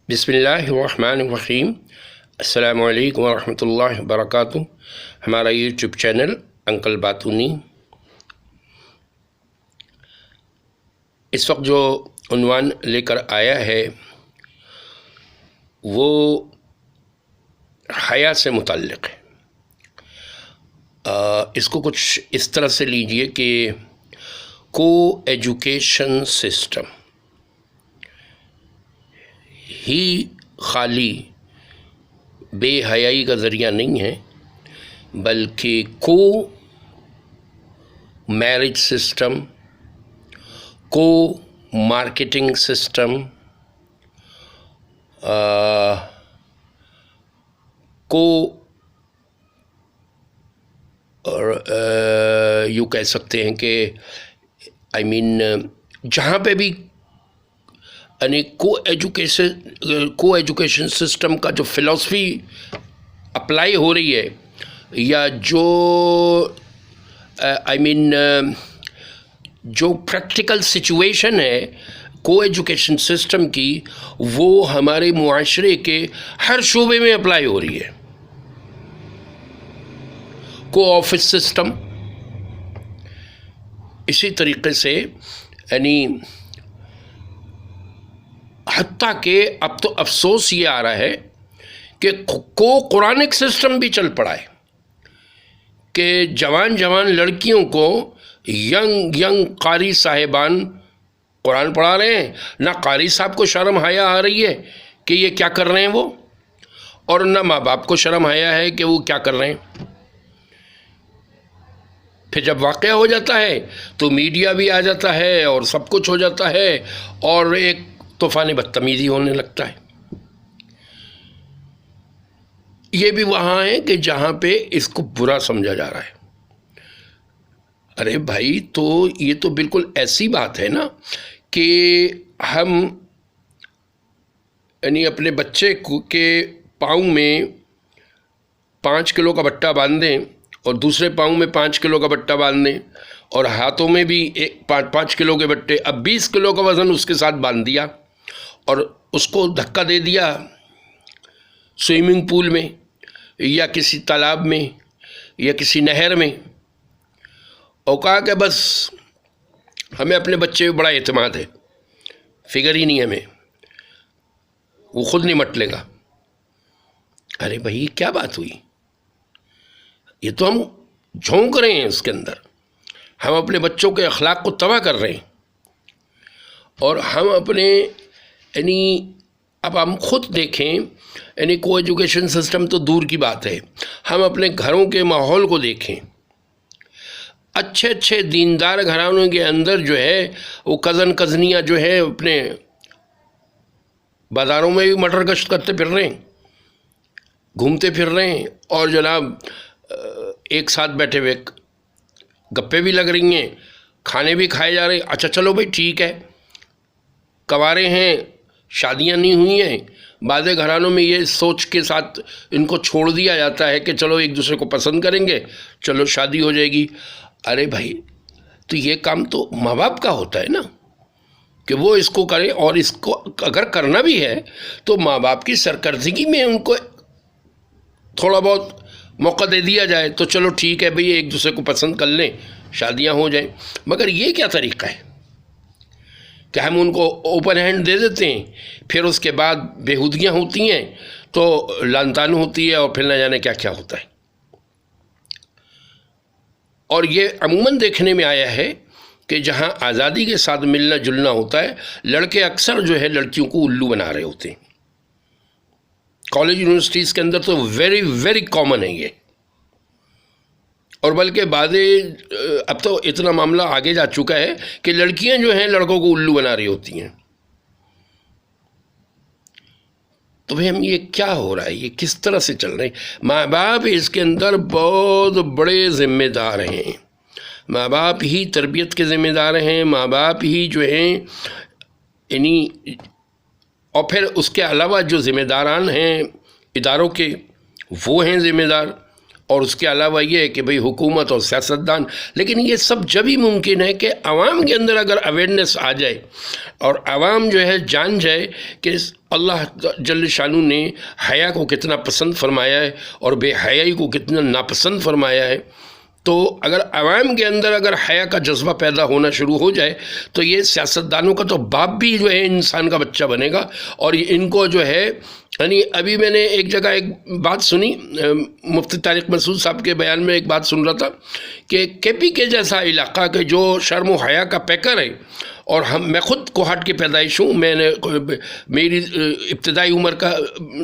بسم اللہ الرحمن الرحیم۔ السلام علیکم ورحمۃ اللہ وبرکاتہ۔ ہمارا یوٹیوب چینل انکل باتونی، اس وقت جو عنوان لے کر آیا ہے وہ حیا سے متعلق ہے۔ اس کو کچھ اس طرح سے لیجئے کہ کو ایجوکیشن سسٹم ہی خالی بے حیائی کا ذریعہ نہیں ہے، بلکہ کو میرج سسٹم، کو مارکیٹنگ سسٹم، کو یوں کہہ سکتے ہیں کہ جہاں پہ بھی یعنی کو ایجوکیشن سسٹم کا جو فلسفی اپلائی ہو رہی ہے، یا جو جو پریکٹیکل سچویشن ہے کو ایجوکیشن سسٹم کی، وہ ہمارے معاشرے کے ہر شعبے میں اپلائی ہو رہی ہے۔ کو آفس سسٹم اسی طریقے سے، یعنی حتیٰ کہ اب تو افسوس یہ آ رہا ہے کہ کو قرآنک سسٹم بھی چل پڑا ہے کہ جوان لڑکیوں کو ینگ قاری صاحبان قرآن پڑھا رہے ہیں، نہ قاری صاحب کو شرم حیا آ رہی ہے کہ یہ کیا کر رہے ہیں وہ، اور نہ ماں باپ کو شرم حیا ہے کہ وہ کیا کر رہے ہیں۔ پھر جب واقعہ ہو جاتا ہے تو میڈیا بھی آ جاتا ہے اور سب کچھ ہو جاتا ہے، اور ایک طوفان بدتمیزی ہونے لگتا ہے۔ یہ بھی وہاں ہے کہ جہاں پہ اس کو برا سمجھا جا رہا ہے۔ ارے بھائی، تو یہ تو بالکل ایسی بات ہے نا کہ ہم یعنی اپنے بچے کے پاؤں میں 5 کلو کا بٹا باندھ دیں اور دوسرے پاؤں میں 5 کلو کا بٹا باندھ دیں، اور ہاتھوں میں بھی 5 کلو کے بٹے، اب 20 کلو کا وزن اس کے ساتھ باندھ دیا اور اس کو دھکا دے دیا سوئمنگ پول میں یا کسی تالاب میں یا کسی نہر میں، اور کہا کہ بس ہمیں اپنے بچے پہ بڑا اعتماد ہے، فکر ہی نہیں ہمیں، وہ خود نمٹ لے گا۔ ارے بھائی، کیا بات ہوئی؟ یہ تو ہم جھونک رہے ہیں اس کے اندر، ہم اپنے بچوں کے اخلاق کو تباہ کر رہے ہیں، اور ہم اپنے یعنی اب ہم خود دیکھیں، یعنی کو ایجوکیشن سسٹم تو دور کی بات ہے، ہم اپنے گھروں کے ماحول کو دیکھیں، اچھے دیندار گھرانوں کے اندر جو ہے وہ کزنیاں جو ہے اپنے بازاروں میں بھی مٹر گشت کرتے پھر رہے ہیں، گھومتے پھر رہے ہیں، اور جناب ایک ساتھ بیٹھے ہوئے گپے بھی لگ رہی ہیں، کھانے بھی کھائے جا رہے ہیں۔ اچھا چلو بھائی ٹھیک ہے، کنوارے ہیں، شادیاں نہیں ہوئی ہیں، بعض گھرانوں میں یہ سوچ کے ساتھ ان کو چھوڑ دیا جاتا ہے کہ چلو ایک دوسرے کو پسند کریں گے، چلو شادی ہو جائے گی۔ ارے بھائی، تو یہ کام تو ماں باپ کا ہوتا ہے نا کہ وہ اس کو کرے، اور اس کو اگر کرنا بھی ہے تو ماں باپ کی سرکردگی میں ان کو تھوڑا بہت موقع دے دیا جائے تو چلو ٹھیک ہے بھئی، ایک دوسرے کو پسند کر لیں، شادیاں ہو جائیں۔ مگر یہ کیا طریقہ ہے کہ ہم ان کو اوپن ہینڈ دے دیتے ہیں، پھر اس کے بعد بےہودگیاں ہوتی ہیں تو لعن طعن ہوتی ہے، اور پھر نہ جانے کیا کیا ہوتا ہے۔ اور یہ عموماً دیکھنے میں آیا ہے کہ جہاں آزادی کے ساتھ ملنا جلنا ہوتا ہے، لڑکے اکثر جو ہے لڑکیوں کو الو بنا رہے ہوتے ہیں۔ کالج یونیورسٹیز کے اندر تو ویری کامن ہے یہ، اور بلکہ اب تو اتنا معاملہ آگے جا چکا ہے کہ لڑکیاں جو ہیں لڑکوں کو الو بنا رہی ہوتی ہیں۔ تو بھئی ہم یہ کیا ہو رہا ہے، یہ کس طرح سے چل رہے ہیں؟ ماں باپ اس کے اندر بہت بڑے ذمہ دار ہیں، ماں باپ ہی تربیت کے ذمہ دار ہیں، ماں باپ ہی جو ہیں یعنی، اور پھر اس کے علاوہ جو ذمہ داران ہیں اداروں کے، وہ ہیں ذمہ دار، اور اس کے علاوہ یہ ہے کہ بھئی حکومت اور سیاستدان. لیکن یہ سب جبھی ممکن ہے کہ عوام کے اندر اگر اویئرنیس آ جائے اور عوام جو ہے جان جائے کہ اللہ جل شانہ نے حیا کو کتنا پسند فرمایا ہے اور بے حیائی کو کتنا ناپسند فرمایا ہے. تو اگر عوام کے اندر اگر حیا کا جذبہ پیدا ہونا شروع ہو جائے تو یہ سیاستدانوں کا تو باپ بھی جو ہے انسان کا بچہ بنے گا. اور ان کو جو ہے یعنی ابھی میں نے ایک جگہ ایک بات سنی، مفتی طارق مسعود صاحب کے بیان میں ایک بات سن رہا تھا کہ کے پی کے جیسا علاقہ کہ جو شرم و حیا کا پیکر ہے، اور میں خود کوہاٹ کی پیدائش ہوں، میں نے میری ابتدائی عمر کا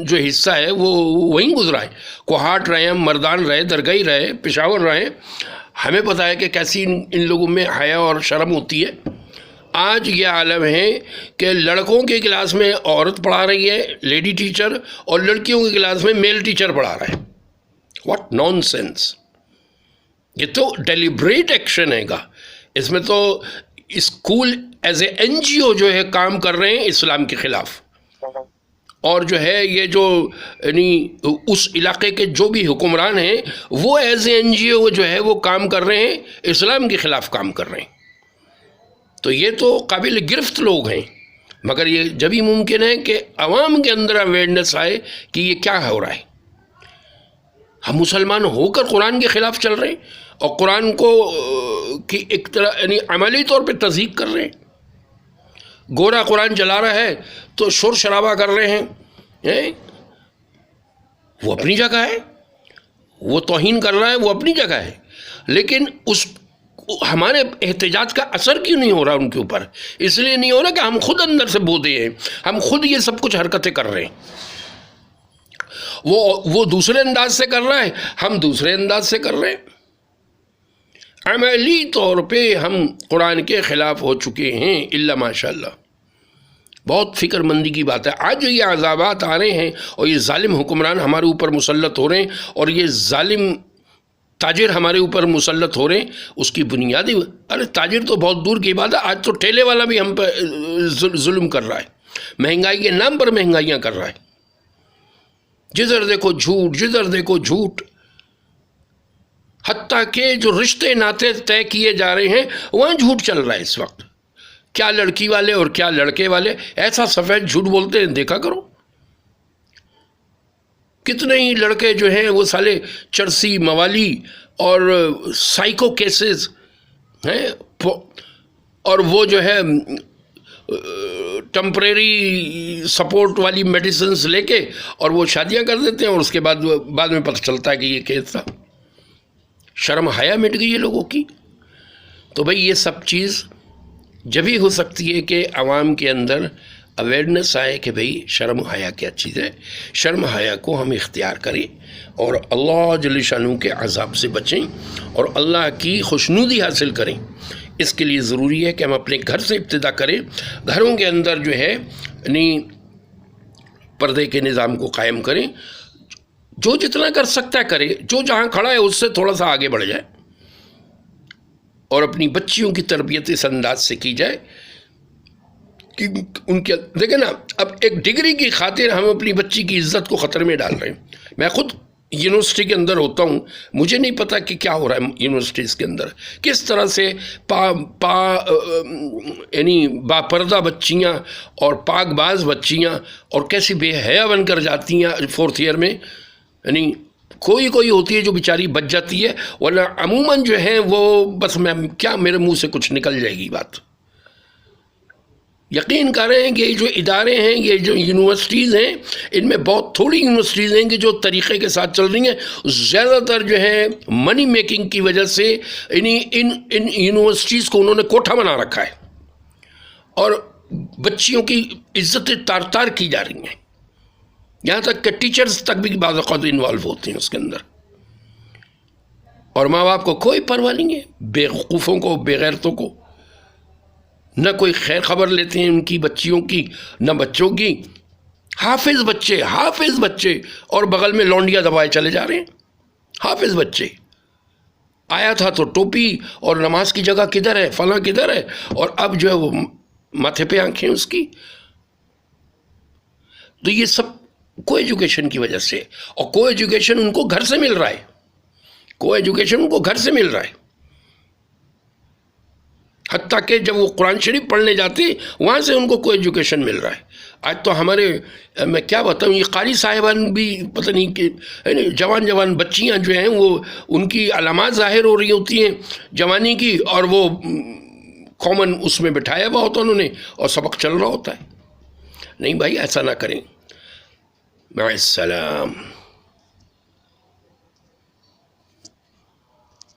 جو حصہ ہے وہ وہیں گزرا ہے. کوہاٹ رہے ہم، مردان رہے، درگئی رہے، پشاور رہے. ہمیں پتہ ہے کہ کیسی ان لوگوں میں حیا اور شرم ہوتی ہے. آج یہ عالم ہے کہ لڑکوں کے کلاس میں عورت پڑھا رہی ہے لیڈی ٹیچر، اور لڑکیوں کے کلاس میں میل ٹیچر پڑھا رہا ہے. What nonsense! یہ تو ڈیلیبریٹ ایکشن ہے گا. اس میں تو school as a N G O جو ہے کام کر رہے ہیں اسلام کے خلاف، اور جو ہے یہ جو یعنی اس علاقے کے جو بھی حکمران ہیں وہ as a N G O جو ہے وہ کام کر رہے ہیں اسلام کے خلاف کام کر رہے ہیں. تو یہ تو قابل گرفت لوگ ہیں، مگر یہ جبھی ممکن ہے کہ عوام کے اندر اویئرنیس آئے کہ یہ کیا ہو رہا ہے. ہم مسلمان ہو کر قرآن کے خلاف چل رہے ہیں اور قرآن کو کی ایک طرح یعنی عملی طور پہ تضحیق کر رہے ہیں. گورا قرآن چلا رہا ہے تو شور شرابہ کر رہے ہیں. وہ اپنی جگہ ہے، وہ توہین کر رہا ہے، وہ اپنی جگہ ہے. لیکن اس ہمارے احتجاج کا اثر کیوں نہیں ہو رہا ان کے اوپر؟ اس لیے نہیں ہو رہا کہ ہم خود اندر سے بودے ہیں، ہم خود یہ سب کچھ حرکتیں کر رہے ہیں. وہ دوسرے انداز سے کر رہا ہے، ہم دوسرے انداز سے کر رہے ہیں. عملی طور پہ ہم قرآن کے خلاف ہو چکے ہیں الا ماشاء اللہ. بہت فکر مندی کی بات ہے. آج جو یہ عذابات آ رہے ہیں اور یہ ظالم حکمران ہمارے اوپر مسلط ہو رہے ہیں اور یہ ظالم تاجر ہمارے اوپر مسلط ہو رہے ہیں، اس کی بنیادی ارے تاجر تو بہت دور کی بات ہے. آج تو ٹھیلے والا بھی ہم پہ ظلم کر رہا ہے، مہنگائی کے نام پر مہنگائیاں کر رہا ہے. جدھر دیکھو جھوٹ، جدھر دیکھو جھوٹ. حتیٰ کہ جو رشتے ناطے طے کیے جا رہے ہیں وہاں جھوٹ چل رہا ہے اس وقت. کیا لڑکی والے اور کیا لڑکے والے ایسا سفید جھوٹ بولتے ہیں، دیکھا کرو. کتنے ہی لڑکے جو ہیں وہ سالے چرسی موالی اور سائیکو کیسز ہیں، اور وہ جو ہے ٹمپریری سپورٹ والی میڈیسنز لے کے اور وہ شادیاں کر دیتے ہیں، اور اس کے بعد میں پتہ چلتا ہے کہ یہ کیس تھا. شرم حیا مٹ گئی ہے لوگوں کی. تو بھئی یہ سب چیز جبھی ہو سکتی ہے کہ عوام کے اندر اویئرنیس آئے کہ بھئی شرم حیا کیا چیز ہے، شرم حیا کو ہم اختیار کریں اور اللہ جل شانہ کے عذاب سے بچیں اور اللہ کی خوشنودی حاصل کریں. اس کے لیے ضروری ہے کہ ہم اپنے گھر سے ابتدا کریں. گھروں کے اندر جو ہے یعنی پردے کے نظام کو قائم کریں. جو جتنا کر سکتا ہے کرے، جو جہاں کھڑا ہے اس سے تھوڑا سا آگے بڑھ جائے، اور اپنی بچیوں کی تربیت اس انداز سے کی جائے کہ ان کے دیکھیں نا، اب ایک ڈگری کی خاطر ہم اپنی بچی کی عزت کو خطرے میں ڈال رہے ہیں. میں خود یونیورسٹی کے اندر ہوتا ہوں، مجھے نہیں پتا کہ کیا ہو رہا ہے یونیورسٹیز کے اندر، کس طرح سے یعنی باپردہ بچیاں اور پاک باز بچیاں اور کیسی بے حیا بن کر جاتی ہیں 4th ایئر میں. یعنی کوئی ہوتی ہے جو بیچاری بچ جاتی ہے، ورنہ عموماً جو ہیں وہ بس میں کیا میرے منہ سے کچھ نکل جائے گی بات. یقین کر رہے ہیں کہ یہ جو ادارے ہیں، یہ جو یونیورسٹیز ہیں، ان میں بہت تھوڑی یونیورسٹیز ہیں کہ جو طریقے کے ساتھ چل رہی ہیں. زیادہ تر جو ہے منی میکنگ کی وجہ سے ان یونیورسٹیز کو انہوں نے کوٹھا بنا رکھا ہے اور بچیوں کی عزتیں تار تار کی جا رہی ہیں. یہاں تک کہ ٹیچرز تک بھی بعض اوقات انوالو ہوتے ہیں اس کے اندر، اور ماں باپ کو کوئی پرواہ نہیں ہے. بیوقوفوں کو، بے غیرتوں کو نہ کوئی خیر خبر لیتے ہیں ان کی بچیوں کی نہ بچوں کی. حافظ بچے اور بغل میں لونڈیاں دبائے چلے جا رہے ہیں. حافظ بچے آیا تھا تو ٹوپی اور نماز کی جگہ کدھر ہے، فلاں کدھر ہے، اور اب جو ہے وہ ماتھے پہ آنکھیں اس کی. تو یہ سب کو ایجوکیشن کی وجہ سے، اور کو ایجوکیشن ان کو گھر سے مل رہا ہے. کو ایجوکیشن ان کو گھر سے مل رہا ہے، حتیٰ کہ جب وہ قرآن شریف پڑھنے جاتے وہاں سے ان کو ایجوکیشن مل رہا ہے۔ آج تو ہمارے میں کیا بتاؤں، یہ قاری صاحبان بھی پتہ نہیں کہ جوان بچیاں جو ہیں وہ ان کی علامات ظاہر ہو رہی ہوتی ہیں جوانی کی، اور وہ کامن اس میں بٹھایا ہوا ہوتا انہوں نے اور سبق چل رہا ہوتا ہے۔ نہیں بھائی، ایسا نہ کریں۔ مع السلام۔